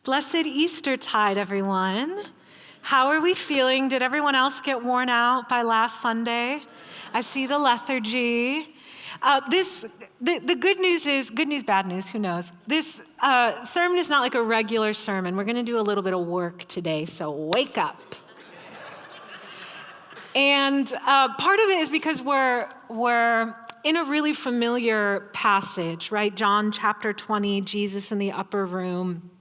Blessed Eastertide, everyone. How are we feeling? Did everyone else get worn out by last Sunday? I see the lethargy. The good news is, good news, bad news, who knows? This sermon is not like a regular sermon. We're going to do a little bit of work today, so wake up. And part of it is because we're in a really familiar passage, right? John chapter 20, Jesus in the upper room.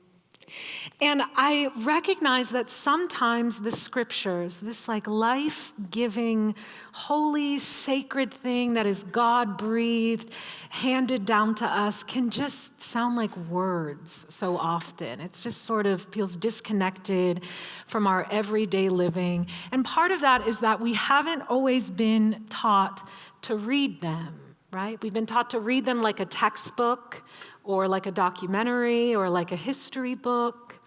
And I recognize that sometimes the scriptures, this like life-giving, holy, sacred thing that is God-breathed, handed down to us, can just sound like words so often. It just sort of feels disconnected from our everyday living. And part of that is that we haven't always been taught to read them, right? We've been taught to read them like a textbook, or like a documentary, or like a history book.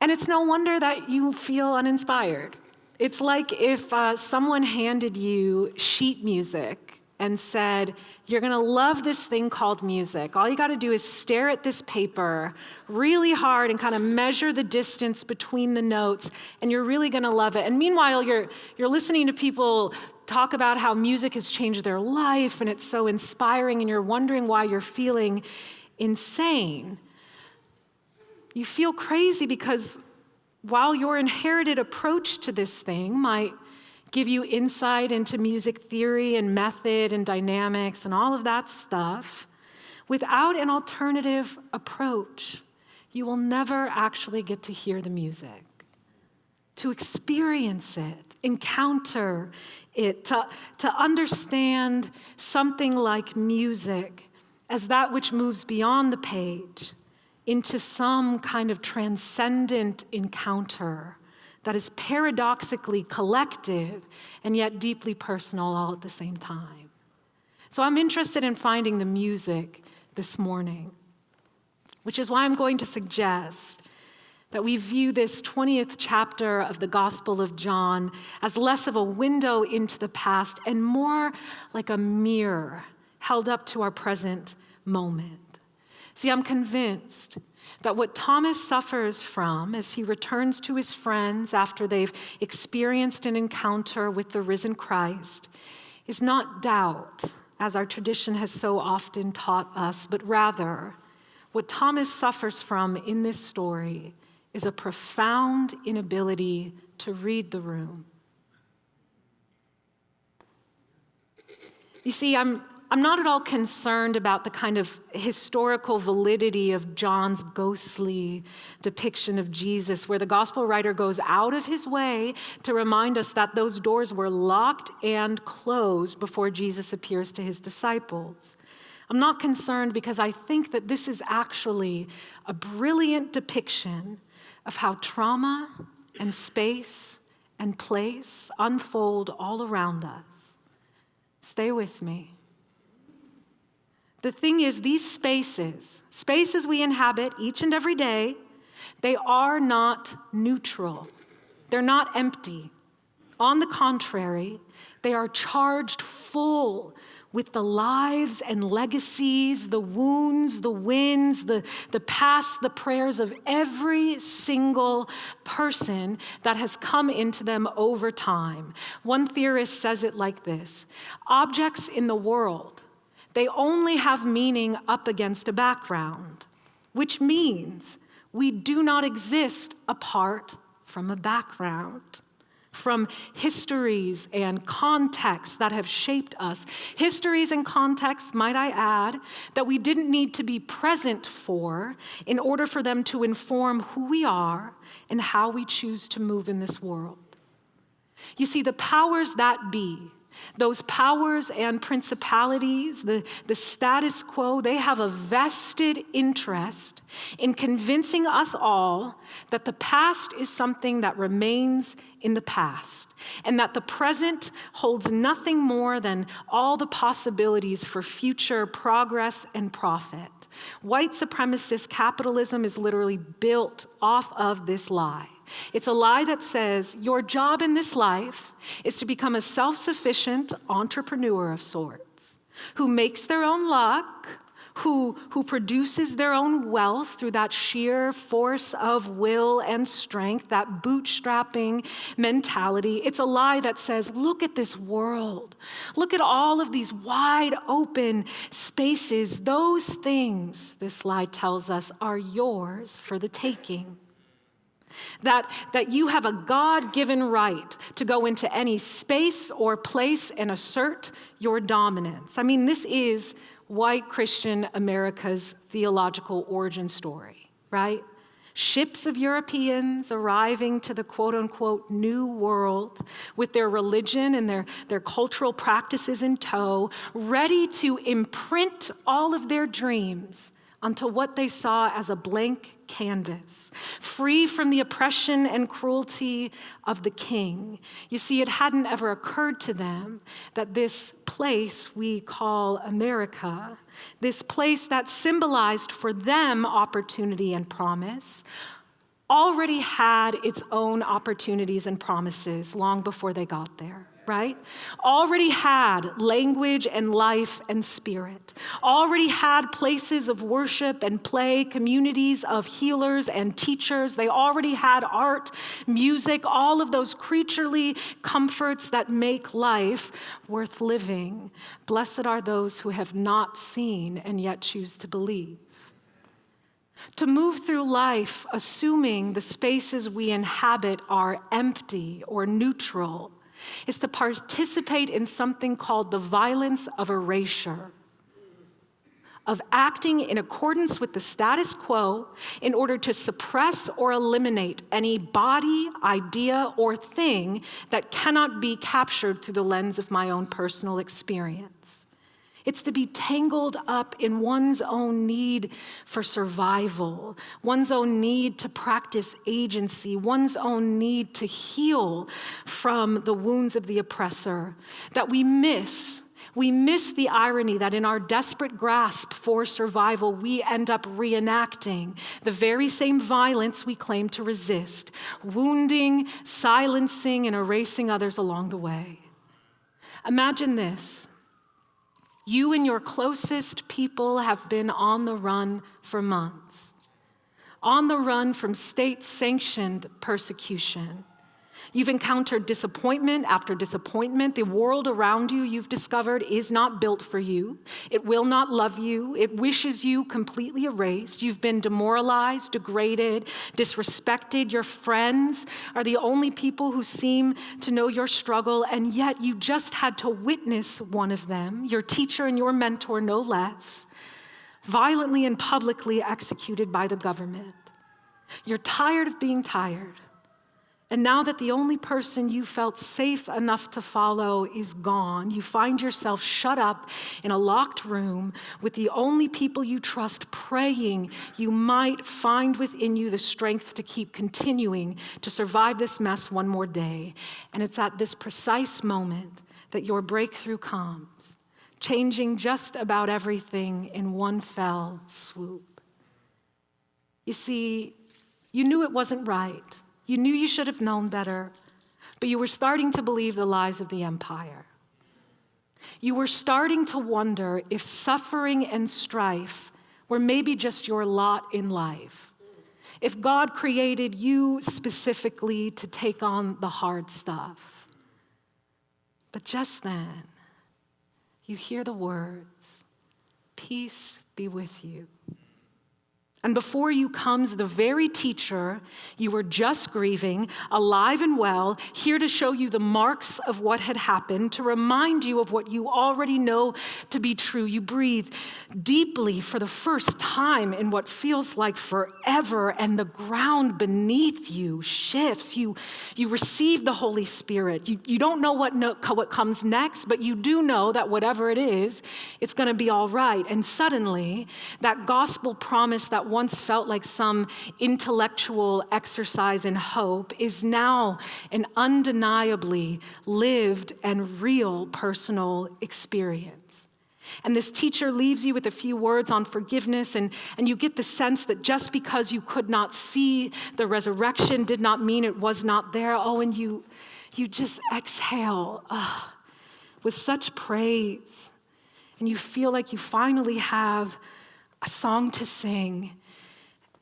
And it's no wonder that you feel uninspired. It's like if someone handed you sheet music and said, you're gonna love this thing called music. All you gotta do is stare at this paper really hard and kind of measure the distance between the notes, and you're really gonna love it. And meanwhile, you're listening to people talk about how music has changed their life and it's so inspiring, and you're wondering why you're feeling insane. You feel crazy because while your inherited approach to this thing might give you insight into music theory and method and dynamics and all of that stuff, without an alternative approach, you will never actually get to hear the music, to experience it, encounter it, to understand something like music as that which moves beyond the page into some kind of transcendent encounter that is paradoxically collective and yet deeply personal all at the same time. So I'm interested in finding the music this morning, which is why I'm going to suggest that we view this 20th chapter of the Gospel of John as less of a window into the past and more like a mirror held up to our present moment. See, I'm convinced that what Thomas suffers from as he returns to his friends after they've experienced an encounter with the risen Christ is not doubt, as our tradition has so often taught us, but rather what Thomas suffers from in this story is a profound inability to read the room. You see, I'm not at all concerned about the kind of historical validity of John's ghostly depiction of Jesus, where the gospel writer goes out of his way to remind us that those doors were locked and closed before Jesus appears to his disciples. I'm not concerned because I think that this is actually a brilliant depiction of how trauma and space and place unfold all around us. Stay with me. The thing is, these spaces we inhabit each and every day, they are not neutral. They're not empty. On the contrary, they are charged full with the lives and legacies, the wounds, the wins, the past, the prayers of every single person that has come into them over time. One theorist says it like this: objects in the world, they only have meaning up against a background, which means we do not exist apart from a background, from histories and contexts that have shaped us. Histories and contexts, might I add, that we didn't need to be present for in order for them to inform who we are and how we choose to move in this world. You see, the powers that be, those powers and principalities, the status quo, they have a vested interest in convincing us all that the past is something that remains in the past, and that the present holds nothing more than all the possibilities for future progress and profit. White supremacist capitalism is literally built off of this lie. It's a lie that says your job in this life is to become a self-sufficient entrepreneur of sorts, who makes their own luck, who produces their own wealth through that sheer force of will and strength, that bootstrapping mentality. It's a lie that says, look at this world. Look at all of these wide open spaces. Those things, this lie tells us, are yours for the taking. That you have a God-given right to go into any space or place and assert your dominance. I mean, this is white Christian America's theological origin story, right? Ships of Europeans arriving to the quote-unquote new world with their religion and their cultural practices in tow, ready to imprint all of their dreams onto what they saw as a blank canvas, free from the oppression and cruelty of the king. You see, it hadn't ever occurred to them that this place we call America, this place that symbolized for them opportunity and promise, already had its own opportunities and promises long before they got there. Right? Already had language and life and spirit. Already had places of worship and play, communities of healers and teachers. They already had art, music, all of those creaturely comforts that make life worth living. Blessed are those who have not seen and yet choose to believe. To move through life assuming the spaces we inhabit are empty or neutral is to participate in something called the violence of erasure, of acting in accordance with the status quo in order to suppress or eliminate any body, idea, or thing that cannot be captured through the lens of my own personal experience. It's to be tangled up in one's own need for survival, one's own need to practice agency, one's own need to heal from the wounds of the oppressor, that we miss the irony that in our desperate grasp for survival, we end up reenacting the very same violence we claim to resist, wounding, silencing, and erasing others along the way. Imagine this. You and your closest people have been on the run for months, on the run from state-sanctioned persecution. You've encountered disappointment after disappointment. The world around you, you've discovered, is not built for you. It will not love you. It wishes you completely erased. You've been demoralized, degraded, disrespected. Your friends are the only people who seem to know your struggle, and yet you just had to witness one of them, your teacher and your mentor, no less, violently and publicly executed by the government. You're tired of being tired. And now that the only person you felt safe enough to follow is gone, you find yourself shut up in a locked room with the only people you trust, praying you might find within you the strength to keep continuing to survive this mess one more day. And it's at this precise moment that your breakthrough comes, changing just about everything in one fell swoop. You see, you knew it wasn't right. You knew you should have known better, but you were starting to believe the lies of the empire. You were starting to wonder if suffering and strife were maybe just your lot in life. If God created you specifically to take on the hard stuff. But just then, you hear the words, "Peace be with you." And before you comes the very teacher you were just grieving, alive and well, here to show you the marks of what had happened, to remind you of what you already know to be true. You breathe deeply for the first time in what feels like forever, and the ground beneath you shifts. You receive the Holy Spirit. You don't know what comes next, but you do know that whatever it is, it's going to be all right. And suddenly, that gospel promise that once felt like some intellectual exercise in hope is now an undeniably lived and real personal experience. And this teacher leaves you with a few words on forgiveness, and you get the sense that just because you could not see the resurrection did not mean it was not there. Oh, and you just exhale with such praise, and you feel like you finally have a song to sing.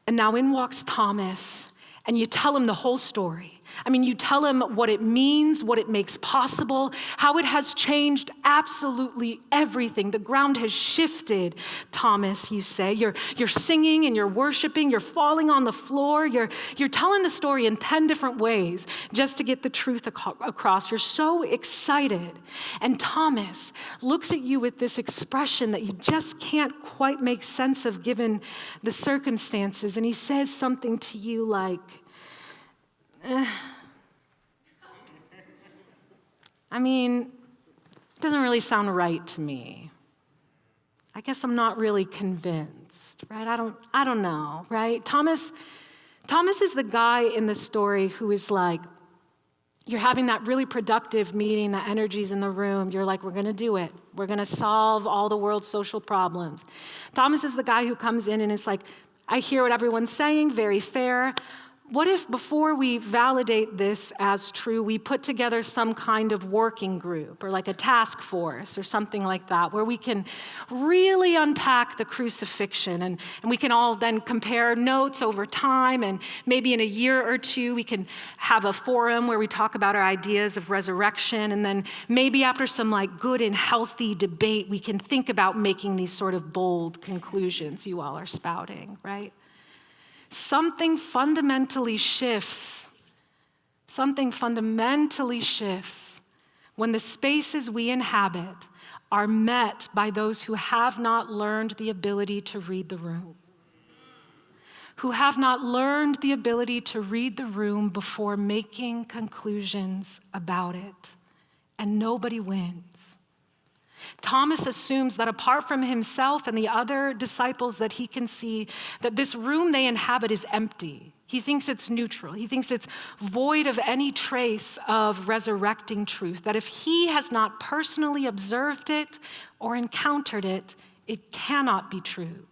And now in walks Thomas, and you tell him the whole story. I mean, you tell him what it means, what it makes possible, how it has changed absolutely everything. The ground has shifted, Thomas, you say. You're singing and you're worshiping, you're falling on the floor, you're telling the story in 10 different ways just to get the truth across. You're so excited. And Thomas looks at you with this expression that you just can't quite make sense of given the circumstances. And he says something to you like, I mean, it doesn't really sound right to me. I guess I'm not really convinced, right? I don't know, right? Thomas is the guy in the story who is like, you're having that really productive meeting, the energy's in the room. You're like, we're going to do it. We're going to solve all the world's social problems. Thomas is the guy who comes in and is like, I hear what everyone's saying, very fair. What if before we validate this as true, we put together some kind of working group or like a task force or something like that, where we can really unpack the crucifixion and we can all then compare notes over time, and maybe in a year or two we can have a forum where we talk about our ideas of resurrection, and then maybe after some like good and healthy debate we can think about making these sort of bold conclusions you all are spouting, right? Something fundamentally shifts. Something fundamentally shifts when the spaces we inhabit are met by those who have not learned the ability to read the room, who have not learned the ability to read the room before making conclusions about it, and nobody wins. Thomas assumes that apart from himself and the other disciples that he can see, that this room they inhabit is empty. He thinks it's neutral. He thinks it's void of any trace of resurrecting truth, that if he has not personally observed it or encountered it, it cannot be true.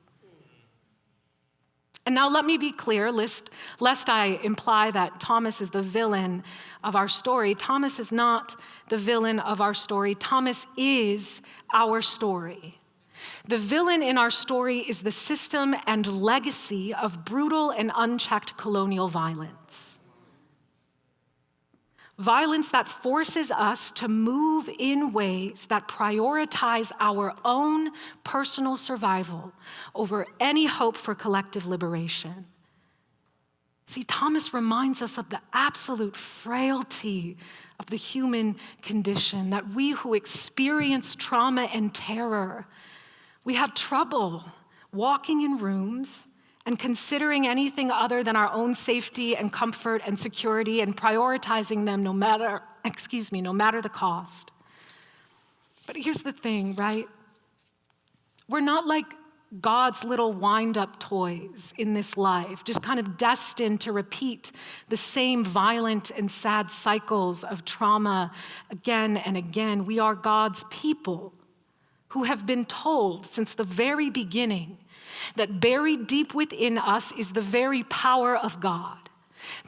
And now let me be clear, lest I imply that Thomas is the villain of our story. Thomas is not the villain of our story. Thomas is our story. The villain in our story is the system and legacy of brutal and unchecked colonial violence. Violence that forces us to move in ways that prioritize our own personal survival over any hope for collective liberation. See, Thomas reminds us of the absolute frailty of the human condition, that we who experience trauma and terror, we have trouble walking in rooms and considering anything other than our own safety and comfort and security and prioritizing them no matter the cost. But here's the thing, right? We're not like God's little wind-up toys in this life, just kind of destined to repeat the same violent and sad cycles of trauma again and again. We are God's people who have been told since the very beginning that buried deep within us is the very power of God,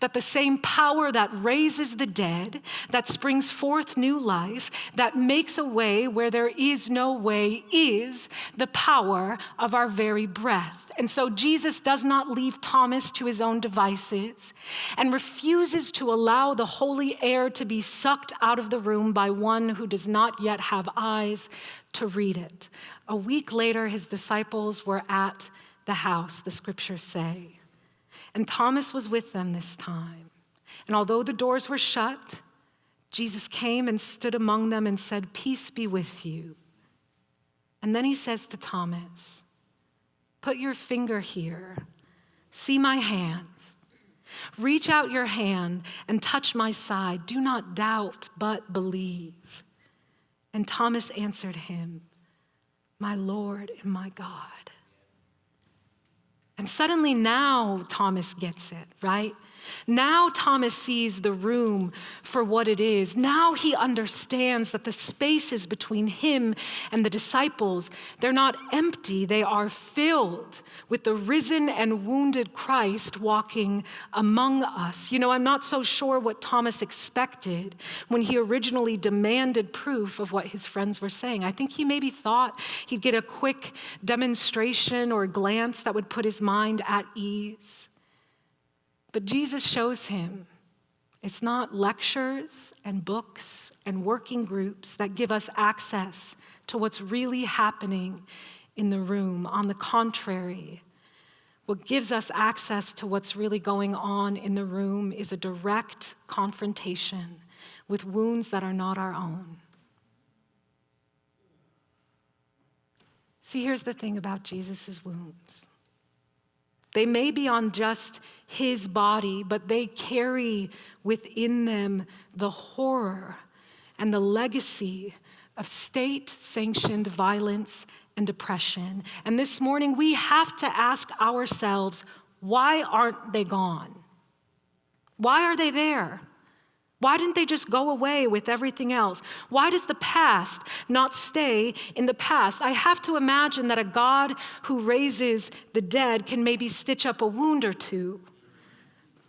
that the same power that raises the dead, that springs forth new life, that makes a way where there is no way, is the power of our very breath. And so Jesus does not leave Thomas to his own devices and refuses to allow the holy air to be sucked out of the room by one who does not yet have eyes to read it. A week later, his disciples were at the house, the scriptures say. And Thomas was with them this time. And although the doors were shut, Jesus came and stood among them and said, "Peace be with you." And then he says to Thomas, "Put your finger here. See my hands. Reach out your hand and touch my side. Do not doubt, but believe." And Thomas answered him, "My Lord and my God." And suddenly now Thomas gets it, right? Now Thomas sees the room for what it is. Now he understands that the spaces between him and the disciples, they're not empty, they are filled with the risen and wounded Christ walking among us. You know, I'm not so sure what Thomas expected when he originally demanded proof of what his friends were saying. I think he maybe thought he'd get a quick demonstration or glance that would put his mind at ease. But Jesus shows him it's not lectures and books and working groups that give us access to what's really happening in the room. On the contrary, what gives us access to what's really going on in the room is a direct confrontation with wounds that are not our own. See, here's the thing about Jesus' wounds. They may be on just his body, but they carry within them the horror and the legacy of state-sanctioned violence and oppression. And this morning, we have to ask ourselves, why aren't they gone? Why are they there? Why didn't they just go away with everything else? Why does the past not stay in the past? I have to imagine that a God who raises the dead can maybe stitch up a wound or two.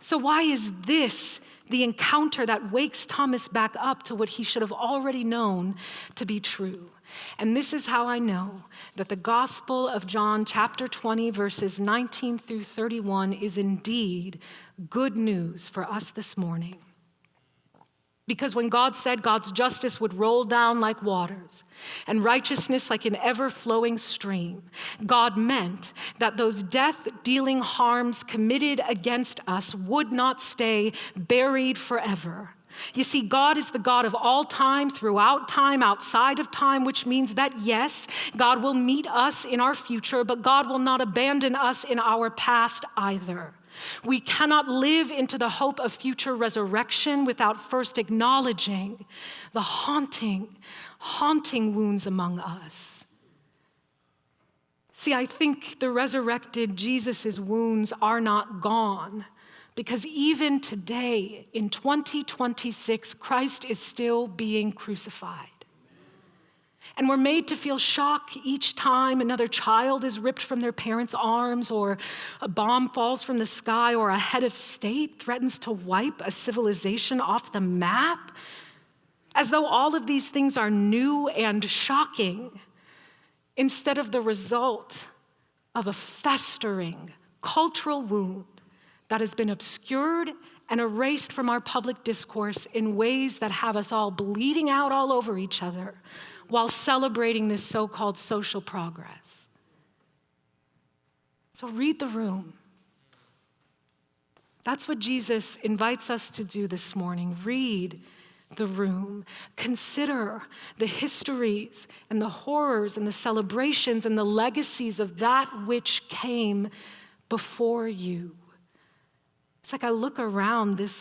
So why is this the encounter that wakes Thomas back up to what he should have already known to be true? And this is how I know that the Gospel of John, chapter 20, verses 19 through 31 is indeed good news for us this morning. Because when God said God's justice would roll down like waters and righteousness like an ever-flowing stream, God meant that those death-dealing harms committed against us would not stay buried forever. You see, God is the God of all time, throughout time, outside of time, which means that, yes, God will meet us in our future, but God will not abandon us in our past either. We cannot live into the hope of future resurrection without first acknowledging the haunting wounds among us. See, I think the resurrected Jesus' wounds are not gone, because even today, in 2026, Christ is still being crucified. And we're made to feel shock each time another child is ripped from their parents' arms, or a bomb falls from the sky, or a head of state threatens to wipe a civilization off the map, as though all of these things are new and shocking, instead of the result of a festering cultural wound that has been obscured and erased from our public discourse in ways that have us all bleeding out all over each other, while celebrating this so-called social progress. So read the room. That's what Jesus invites us to do this morning. Read the room. Consider the histories and the horrors and the celebrations and the legacies of that which came before you. It's like I look around this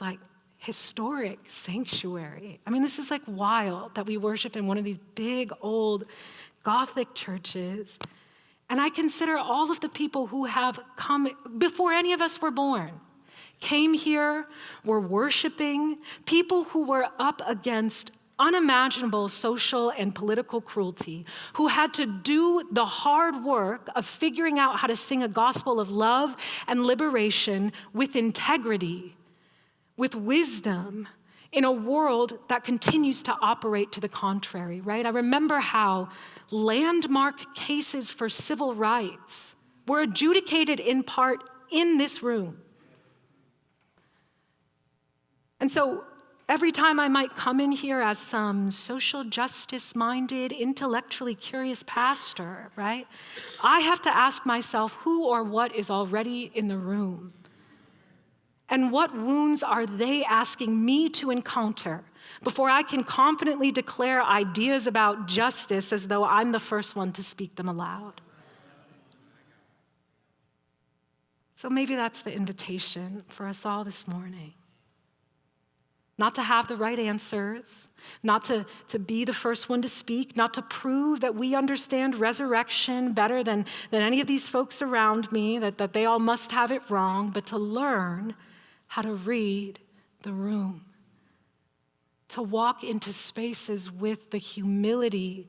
historic sanctuary. I mean, this is wild that we worship in one of these big old Gothic churches. And I consider all of the people who have come before any of us were born, came here, were worshiping, people who were up against unimaginable social and political cruelty, who had to do the hard work of figuring out how to sing a gospel of love and liberation with integrity, with wisdom, in a world that continues to operate to the contrary, right? I remember how landmark cases for civil rights were adjudicated in part in this room. And so every time I might come in here as some social justice-minded, intellectually curious pastor, right? I have to ask myself who or what is already in the room. And what wounds are they asking me to encounter before I can confidently declare ideas about justice as though I'm the first one to speak them aloud? So maybe that's the invitation for us all this morning. Not to have the right answers, not to be the first one to speak, not to prove that we understand resurrection better than any of these folks around me, that they all must have it wrong, but to learn how to read the room, to walk into spaces with the humility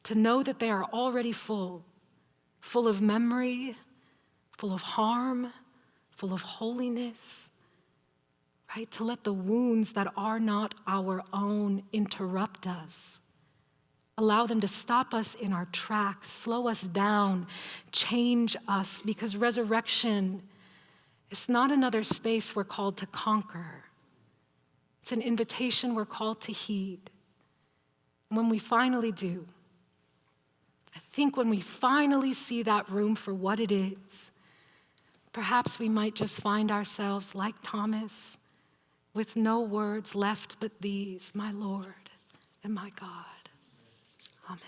to know that they are already full of memory, full of harm, full of holiness, right? To let the wounds that are not our own interrupt us. Allow them to stop us in our tracks, slow us down, change us, because resurrection is not another space we're called to conquer. It's an invitation we're called to heed. And when we finally do, I think when we finally see that room for what it is, perhaps we might just find ourselves like Thomas, with no words left but these, my Lord and my God. Amen.